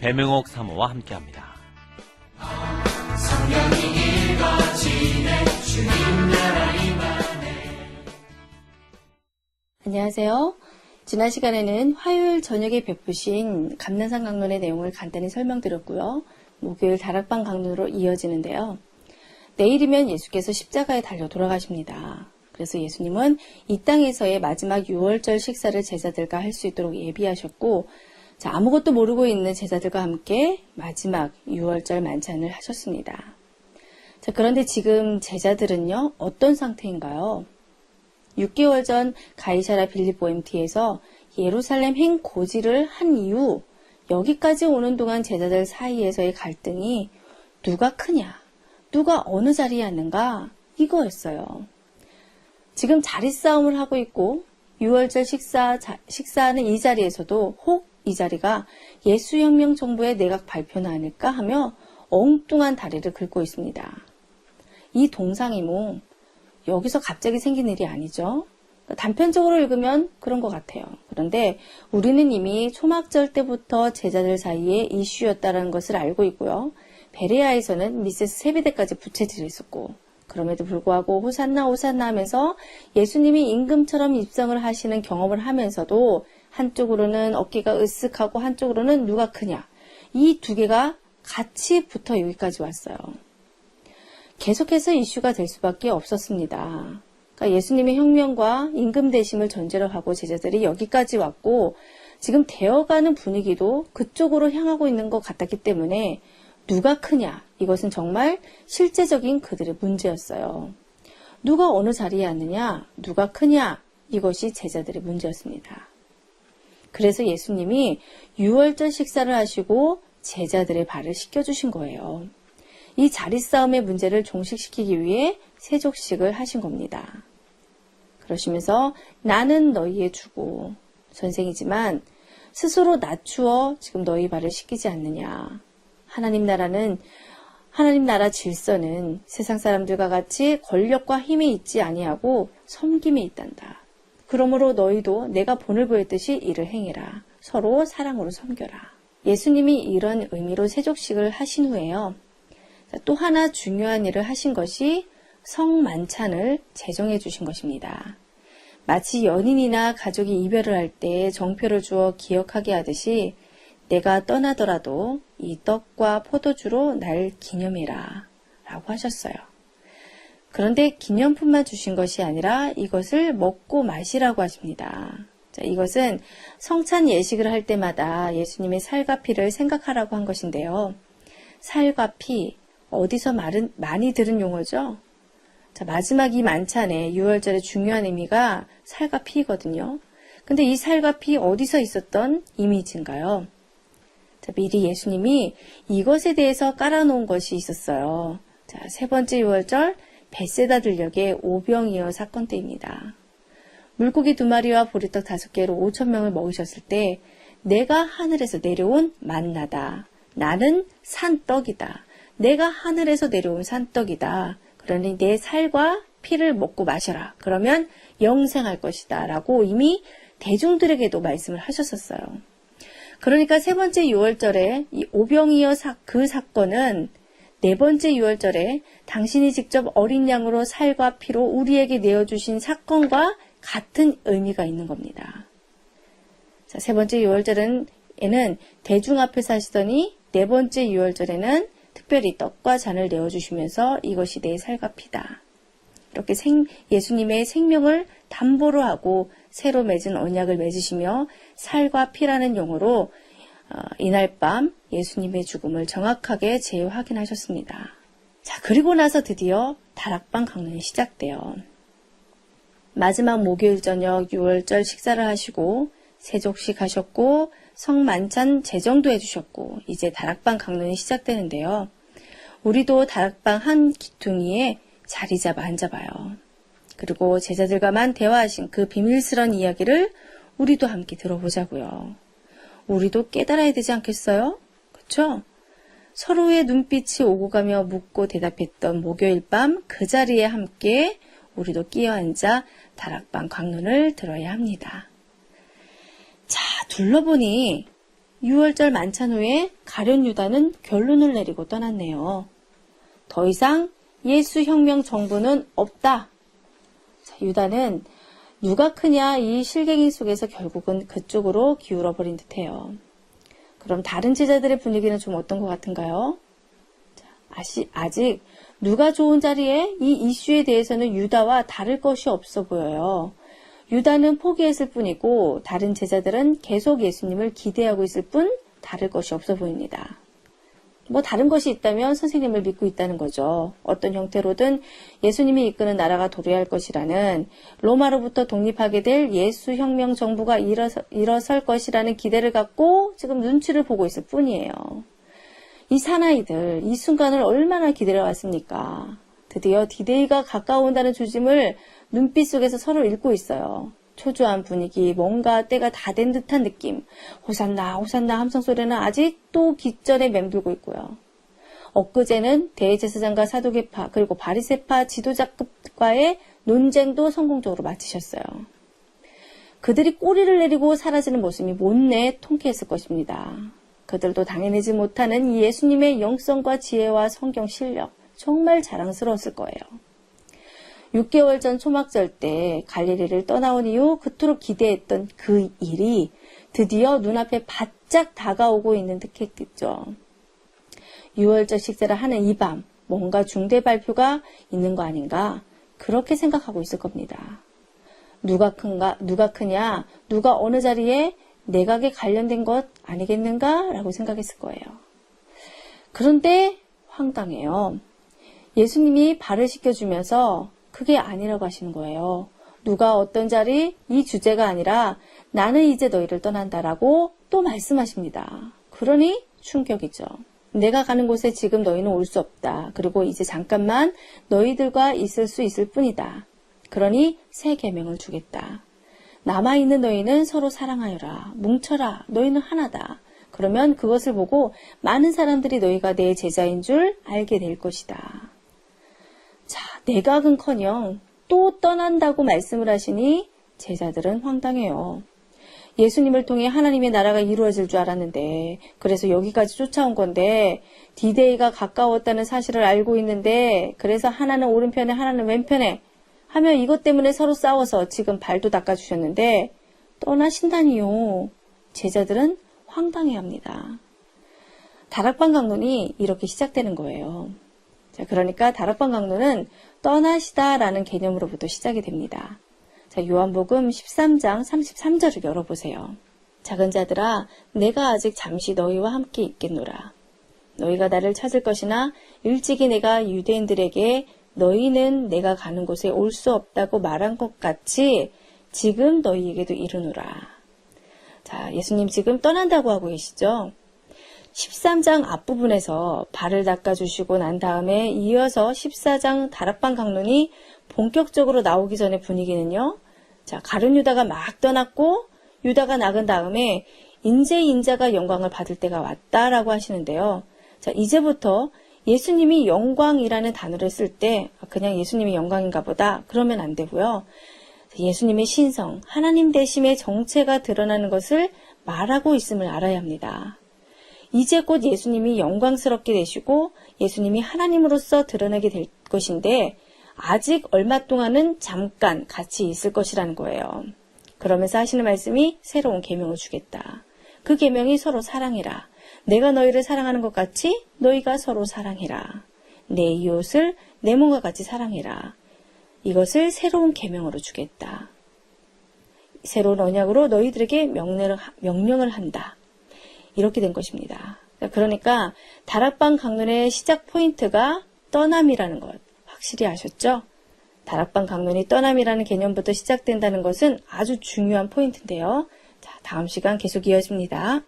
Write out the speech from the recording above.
배명옥 사모와 함께합니다. 성경이 읽어지네 주님 나라 임하네. 안녕하세요. 지난 시간에는 화요일 저녁에 베푸신 감난산 강론의 내용을 간단히 설명드렸고요. 목요일 다락방 강론으로 이어지는데요. 내일이면 예수께서 십자가에 달려 돌아가십니다. 그래서 예수님은 이 땅에서의 마지막 유월절 식사를 제자들과 할 수 있도록 예비하셨고, 아무것도 모르고 있는 제자들과 함께 마지막 유월절 만찬을 하셨습니다. 그런데 지금 제자들은요, 어떤 상태인가요? 6개월 전 가이사랴 빌립보 MT에서 예루살렘 행 고지를 한 이후 여기까지 오는 동안 제자들 사이에서의 갈등이 누가 크냐, 누가 어느 자리에 앉는가 이거였어요. 지금 자리 싸움을 하고 있고 6월절 식사하는 이 자리에서도 혹 이 자리가 예수혁명 정부의 내각 발표는 아닐까 하며 엉뚱한 다리를 긁고 있습니다. 이 동상이몽 여기서 갑자기 생긴 일이 아니죠. 단편적으로 읽으면 그런 것 같아요. 그런데 우리는 이미 초막절 때부터 제자들 사이에 이슈였다는 것을 알고 있고요. 베레아에서는 미세스 세비대까지 부채질을 했었고, 그럼에도 불구하고 호산나 호산나 하면서 예수님이 임금처럼 입성을 하시는 경험을 하면서도 한쪽으로는 어깨가 으쓱하고 한쪽으로는 누가 크냐, 이 두 개가 같이 붙어 여기까지 왔어요. 계속해서 이슈가 될 수밖에 없었습니다. 그러니까 예수님의 혁명과 임금 대심을 전제로 하고 제자들이 여기까지 왔고, 지금 되어가는 분위기도 그쪽으로 향하고 있는 것 같았기 때문에 누가 크냐, 이것은 정말 실제적인 그들의 문제였어요. 누가 어느 자리에 앉느냐, 누가 크냐, 이것이 제자들의 문제였습니다. 그래서 예수님이 유월절 식사를 하시고 제자들의 발을 씻겨주신 거예요. 이 자리 싸움의 문제를 종식시키기 위해 세족식을 하신 겁니다. 그러시면서 나는 너희의 주고 선생이지만 스스로 낮추어 지금 너희 발을 씻기지 않느냐. 하나님 나라 질서는 세상 사람들과 같이 권력과 힘이 있지 아니하고 섬김에 있단다. 그러므로 너희도 내가 본을 보였듯이 이를 행해라. 서로 사랑으로 섬겨라. 예수님이 이런 의미로 세족식을 하신 후에요. 또 하나 중요한 일을 하신 것이 성만찬을 제정해 주신 것입니다. 마치 연인이나 가족이 이별을 할 때 정표를 주어 기억하게 하듯이 내가 떠나더라도 이 떡과 포도주로 날 기념해라 라고 하셨어요. 그런데 기념품만 주신 것이 아니라 이것을 먹고 마시라고 하십니다. 이것은 성찬 예식을 할 때마다 예수님의 살과 피를 생각하라고 한 것인데요. 살과 피, 어디서 많이 들은 용어죠? 마지막 이 만찬에 유월절의 중요한 의미가 살과 피거든요. 근데 이 살과 피 어디서 있었던 이미지인가요? 미리 예수님이 이것에 대해서 깔아놓은 것이 있었어요. 세 번째 유월절 벳세다 들녘의 오병이어 사건 때입니다. 물고기 2마리와 보리떡 5개로 5,000명을 먹이셨을 때 내가 하늘에서 내려온 만나다. 나는 산떡이다. 내가 하늘에서 내려온 산떡이다. 그러니 내 살과 피를 먹고 마셔라. 그러면 영생할 것이다. 라고 이미 대중들에게도 말씀을 하셨었어요. 그러니까 세 번째 유월절에 이 오병이어 그 사건은 네 번째 유월절에 당신이 직접 어린 양으로 살과 피로 우리에게 내어주신 사건과 같은 의미가 있는 겁니다. 세 번째 유월절에는 대중 앞에서 하시더니 네 번째 유월절에는 특별히 떡과 잔을 내어주시면서 이것이 내 살과 피다. 이렇게 예수님의 생명을 담보로 하고 새로 맺은 언약을 맺으시며 살과 피라는 용어로 이날 밤 예수님의 죽음을 정확하게 재확인하셨습니다. 그리고 나서 드디어 다락방 강론이 시작돼요. 마지막 목요일 저녁 6월절 식사를 하시고 세족식 하셨고 성만찬 제정도 해주셨고 이제 다락방 강론이 시작되는데요. 우리도 다락방 한 기퉁이에 자리 잡아 앉아봐요. 그리고 제자들과만 대화하신 그 비밀스러운 이야기를 우리도 함께 들어보자고요. 우리도 깨달아야 되지 않겠어요? 그쵸? 서로의 눈빛이 오고 가며 묻고 대답했던 목요일 밤 그 자리에 함께 우리도 끼어앉아 다락방 강론을 들어야 합니다. 자, 둘러보니 유월절 만찬 후에 가룟 유다는 결론을 내리고 떠났네요. 더 이상 예수 혁명 정부는 없다. 자, 유다는 누가 크냐 이 실갱이 속에서 결국은 그쪽으로 기울어 버린 듯해요. 그럼 다른 제자들의 분위기는 좀 어떤 것 같은가요? 자, 아직 누가 좋은 자리에 이 이슈에 대해서는 유다와 다를 것이 없어 보여요. 유다는 포기했을 뿐이고 다른 제자들은 계속 예수님을 기대하고 있을 뿐 다를 것이 없어 보입니다. 뭐 다른 것이 있다면 선생님을 믿고 있다는 거죠. 어떤 형태로든 예수님이 이끄는 나라가 도래할 것이라는 로마로부터 독립하게 될 예수 혁명 정부가 일어설 것이라는 기대를 갖고 지금 눈치를 보고 있을 뿐이에요. 이 사나이들 이 순간을 얼마나 기다려 왔습니까? 드디어 디데이가 가까워온다는 조짐을 눈빛 속에서 서로 읽고 있어요. 초조한 분위기, 뭔가 때가 다 된 듯한 느낌. 호산나 호산나 함성소리는 아직도 깃전에 맴돌고 있고요. 엊그제는 대제사장과 사두개파 그리고 바리새파 지도자급과의 논쟁도 성공적으로 마치셨어요. 그들이 꼬리를 내리고 사라지는 모습이 못내 통쾌했을 것입니다. 그들도 당해내지 못하는 이 예수님의 영성과 지혜와 성경 실력 정말 자랑스러웠을 거예요. 6개월 전 초막절 때 갈릴리를 떠나온 이후 그토록 기대했던 그 일이 드디어 눈앞에 바짝 다가오고 있는 듯했겠죠. 6월절 식사를 하는 이 밤 뭔가 중대 발표가 있는 거 아닌가 그렇게 생각하고 있을 겁니다. 누가 크냐 누가 어느 자리에 내각에 관련된 것 아니겠는가 라고 생각했을 거예요. 그런데 황당해요. 예수님이 발을 씻겨주면서 그게 아니라고 하시는 거예요. 누가 어떤 자리 이 주제가 아니라 나는 이제 너희를 떠난다라고 또 말씀하십니다. 그러니 충격이죠. 내가 가는 곳에 지금 너희는 올 수 없다. 그리고 이제 잠깐만 너희들과 있을 수 있을 뿐이다. 그러니 새 계명을 주겠다. 남아있는 너희는 서로 사랑하여라. 뭉쳐라. 너희는 하나다. 그러면 그것을 보고 많은 사람들이 너희가 내 제자인 줄 알게 될 것이다. 자, 내각은커녕 또 떠난다고 말씀을 하시니 제자들은 황당해요. 예수님을 통해 하나님의 나라가 이루어질 줄 알았는데 그래서 여기까지 쫓아온 건데 디데이가 가까웠다는 사실을 알고 있는데 그래서 하나는 오른편에 하나는 왼편에 하며 이것 때문에 서로 싸워서 지금 발도 닦아주셨는데 떠나신다니요. 제자들은 황당해합니다. 다락방 강론이 이렇게 시작되는 거예요. 자, 그러니까 다락방 강론은 떠나시다라는 개념으로부터 시작이 됩니다. 자, 요한복음 13장 33절을 열어보세요. 작은 자들아 내가 아직 잠시 너희와 함께 있겠노라. 너희가 나를 찾을 것이나 일찍이 내가 유대인들에게 너희는 내가 가는 곳에 올 수 없다고 말한 것 같이 지금 너희에게도 이르노라. 자, 예수님 지금 떠난다고 하고 계시죠? 13장 앞부분에서 발을 닦아주시고 난 다음에 이어서 14장 다락방 강론이 본격적으로 나오기 전의 분위기는요. 자, 가룟 유다가 막 떠났고 유다가 나간 다음에 인제 인자가 영광을 받을 때가 왔다라고 하시는데요. 자, 이제부터 예수님이 영광이라는 단어를 쓸 때 그냥 예수님이 영광인가 보다 그러면 안 되고요. 예수님의 신성, 하나님 되심의 정체가 드러나는 것을 말하고 있음을 알아야 합니다. 이제 곧 예수님이 영광스럽게 되시고 예수님이 하나님으로서 드러나게 될 것인데 아직 얼마 동안은 잠깐 같이 있을 것이라는 거예요. 그러면서 하시는 말씀이 새로운 계명을 주겠다. 그 계명이 서로 사랑해라. 내가 너희를 사랑하는 것 같이 너희가 서로 사랑해라. 내 이웃을 내 몸과 같이 사랑해라. 이것을 새로운 계명으로 주겠다. 새로운 언약으로 너희들에게 명령을 한다. 이렇게 된 것입니다. 그러니까 다락방 강론의 시작 포인트가 떠남이라는 것 확실히 아셨죠? 다락방 강론이 떠남이라는 개념부터 시작된다는 것은 아주 중요한 포인트인데요. 자, 다음 시간 계속 이어집니다.